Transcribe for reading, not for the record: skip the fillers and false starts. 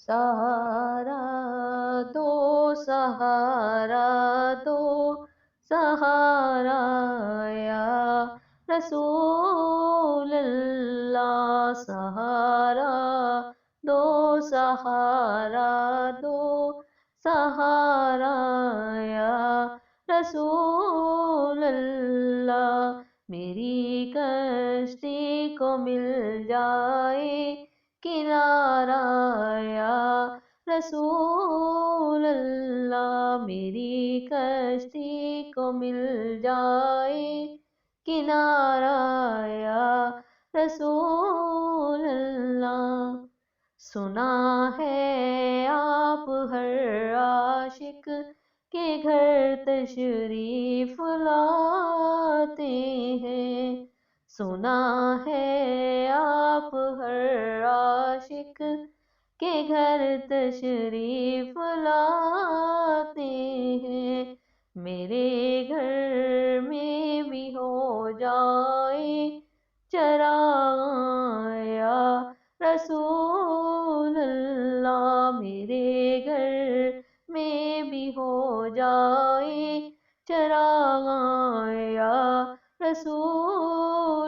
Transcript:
सहारा दो, सहारा दो, सहारा या रसूल अल्लाह। सहारा दो, सहारा दो, सहारा या रसूल अल्लाह। मेरी कश्ती को मिल जाए किनारा या रसूल अल्लाह। मेरी कश्ती को मिल जाए किनारा या रसूल अल्लाह। सुना है आप हर आशिक के घर तशरीफ लाते हैं। सुना है आप हर आशिक के घर तशरीफ लाते हैं। मेरे घर में भी हो जाए चरागां या रसूल अल्लाह। मेरे घर में भी हो जाए चरागां या रसूल